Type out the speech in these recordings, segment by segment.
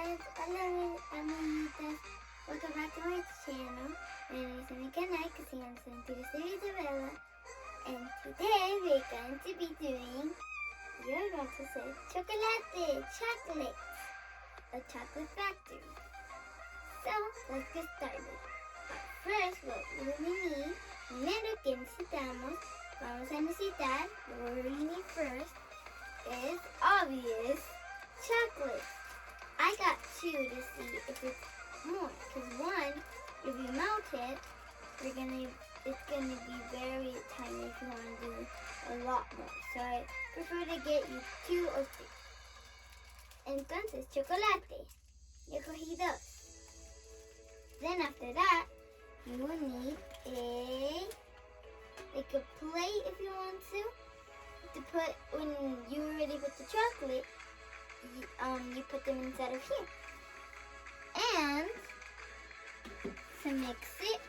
guys, hola amiguitas, welcome back to my channel. My name is Anika Naikasian, to the series of Ella, and today we're going to be doing, you're going to say, chocolate, a chocolate factory. So, let's get started. First, what we need, primero que necesitamos, vamos a necesitar, what we need first is obvious, chocolate. I got two to see if it's more, because one, if you melt it, it's gonna be very tiny if you want to do a lot more. So I prefer to get you 2 or 3. Entonces, chocolate. Yo cogí 2. Then after that, you will need a plate if you want to put, when you already put the chocolate, you put them inside of here. And to mix it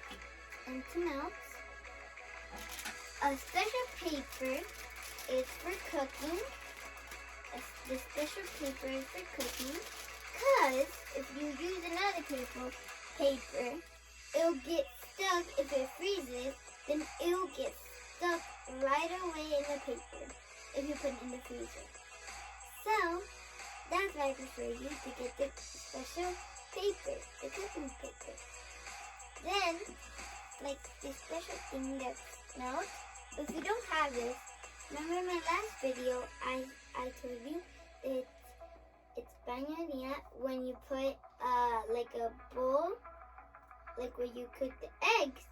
and to melt, a special paper is for cooking. The special paper is for cooking, because if you use another paper, it'll get stuck. If it freezes, then it'll get stuck right away in the paper if you put it in the freezer. So, that's why I prefer you to get the special paper, the cooking paper. Then, like this special thing that melts, if you don't have this, remember in my last video, I told you it's bañaría when you put like a bowl, like where you cook the eggs,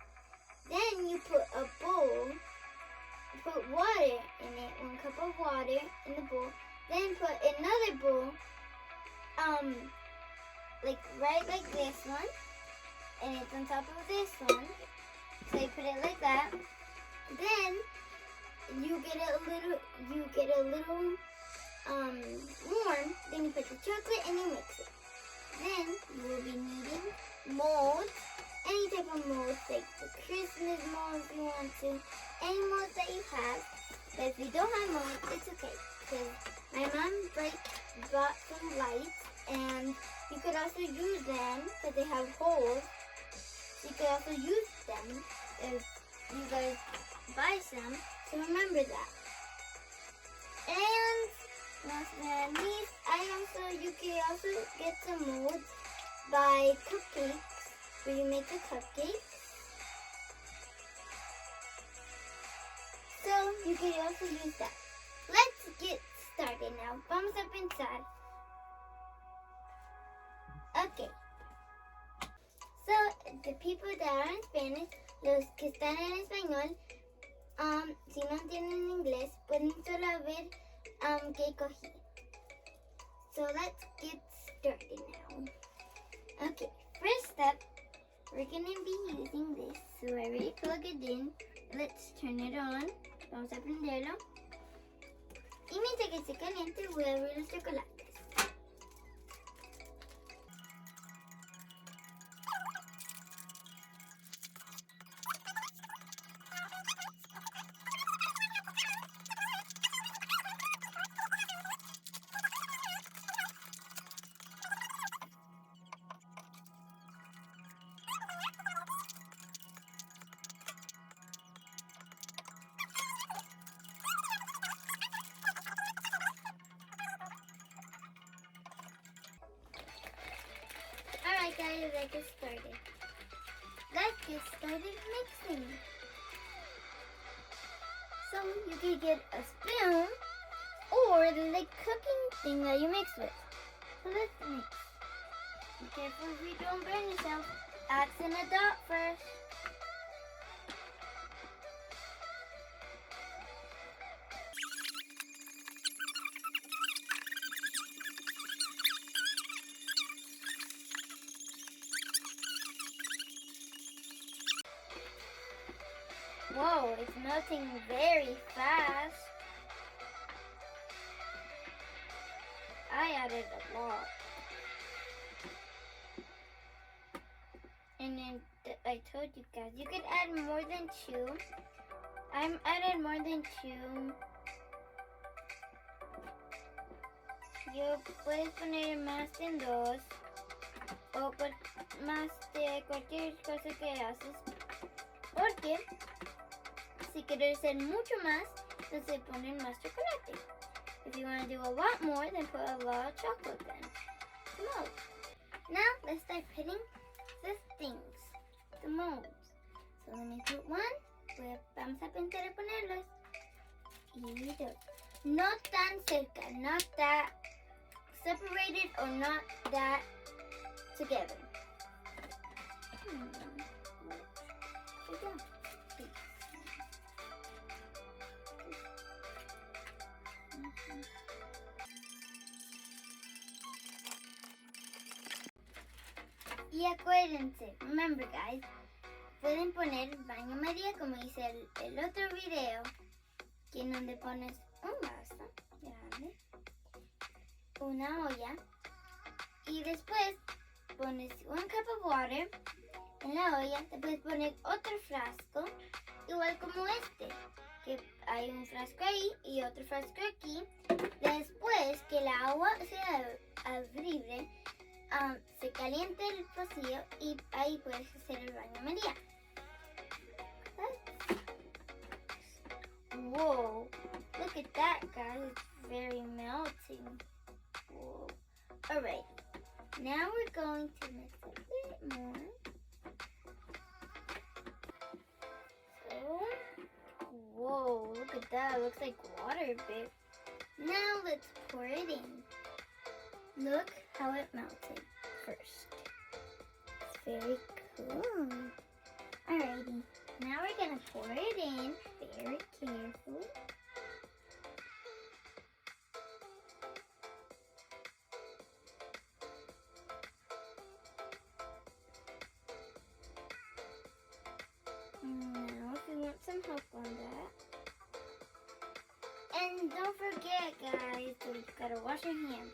then you put a bowl, put water in it, 1 cup of water in the bowl, then put another bowl, like this one, and it's on top of this one. So you put it like that. Then you get a little warm. Then you put the chocolate and you mix it. Then you will be needing molds, any type of molds, like the Christmas molds if you want to, any molds that you have. But if you don't have molds, it's okay, because my mom bought some lights, and you could also use them because they have holes. So you could also use them if you guys buy some. So remember that. And last but not least, you can also get some molds by cupcakes, where you make the cupcakes. So you can also use that. Let's get started now. Vamos a pensar. Okay. So the people that are in Spanish, los que están en español, si no entienden inglés, pueden solo ver qué cogí. So let's get started now. Okay, first step, we're gonna be using this. So I already plug it in. Let's turn it on. Vamos a prenderlo. Y mientras que esté caliente, voy a abrir los chocolates. Alright guys, let's get started. Let's get started mixing. So you can get a spoon or the cooking thing that you mix with. So let's mix. Be careful if you don't burn yourself. Axe in a dot first. Whoa, it's melting very fast. I added a lot. And then I told you guys, you could add more than 2. I added more than 2 yo puedes poner más de 2 o más de cualquier cosa que haces. Porque si quieres hacer mucho más, entonces ponen más chocolate. If you want to do a lot more, then put a lot of chocolate then. Molds. Now let's start putting the things, the molds. So let me put one. Vamos a empezar a ponerlos. Y dos. No tan cerca, not that separated or not that together. Y acuérdense, remember guys, pueden poner baño María como hice el otro video, que en donde pones un vaso grande, una olla, y después pones un cup of water en la olla, te puedes poner otro frasco, igual como este, que hay un frasco ahí y otro frasco aquí. Después que el agua sea abrible, se calienta el pocillo y ahí puedes hacer el baño María. Whoa, look at that guys, it's very melting. Whoa. Alright, now we're going to mix a bit more. So, whoa, look at that, it looks like water a bit. Now let's pour it in. Look how it melted first. It's very cool. Alrighty, now we're gonna pour it in very carefully. Now, if you want some help on that. And don't forget, guys, that you gotta wash your hands.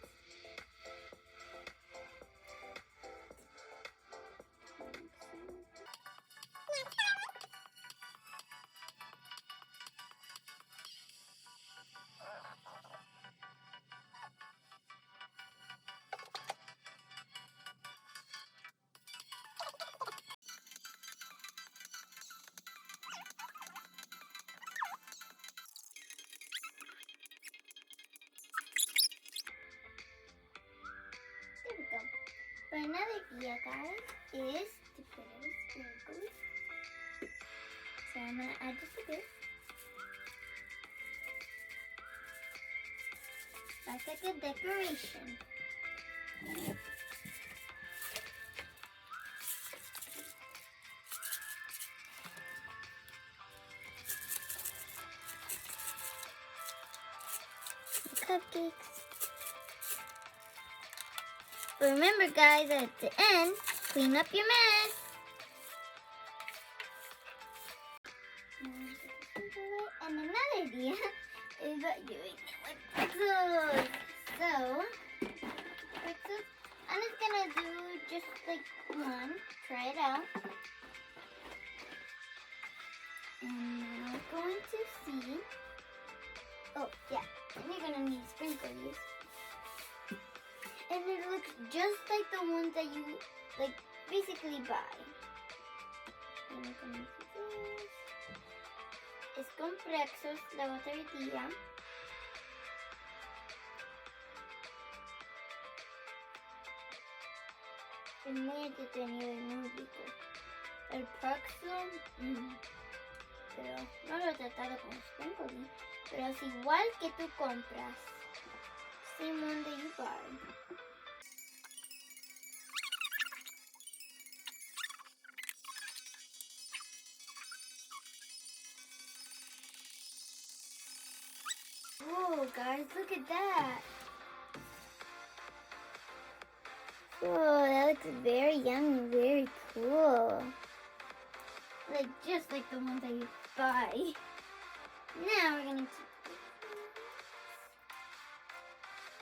There we go. But another idea, guys, is to put in sprinkles. So I'm going to add just a bit. That's like a decoration. Cupcakes. But remember guys, at the end, clean up your mess. And another idea is doing it with pretzels. So, pretzels, I'm just gonna do just like one, try it out. And now we're going to see, oh yeah, and you're gonna need sprinkles. And it looks just like the ones that you like basically buy. And we're gonna do this. Es con pretzels, la otra idea. Es muy entretenido y muy rico. El pretzel, pero no lo he tratado con sprinkles, pero es igual que tú compras. Same one that you buy. Whoa, guys, look at that. Whoa, that looks very yummy, very cool. Like, just like the ones that you buy. Now we're gonna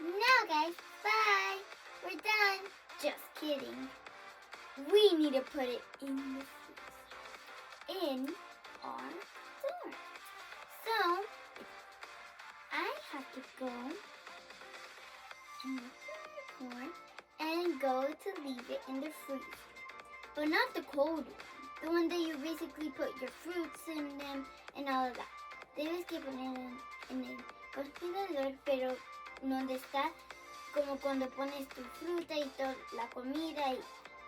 Now guys, bye. We're done. Just kidding. We need to put it in the freezer. In our door. So, I have to go and the corn and go to leave it in the freezer. But not the cold one. The one that you basically put your fruits in them and all of that. Debes que poner en el congelador, pero donde está como cuando pones tu fruta y toda la comida,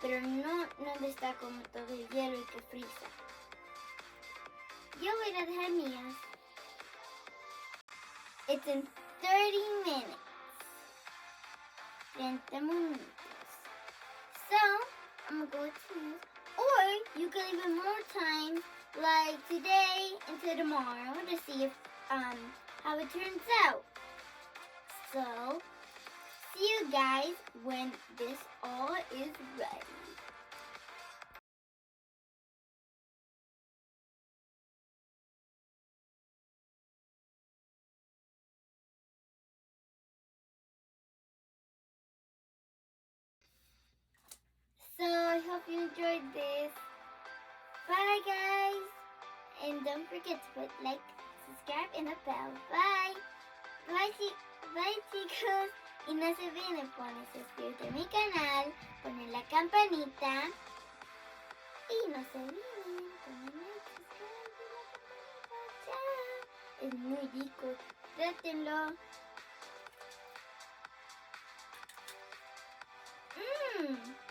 pero no donde está como todo el hielo y que frisa. Yo voy a dejar mías. It's in 30 minutes. 30 minutos. So, I'm going to go to news. Or you can leave it more time, like today into tomorrow, to see if how it turns out. So, see you guys when this all is ready. So, I hope you enjoyed this. Bye, guys. And don't forget to put like, subscribe, and the bell. Bye. Bye, chicos. Y no se olviden poner suscribirte a mi canal, poner la campanita. Y no se olviden poner like, subscribe y la campanita. Chao. Es muy rico. Trátenlo. Mmm.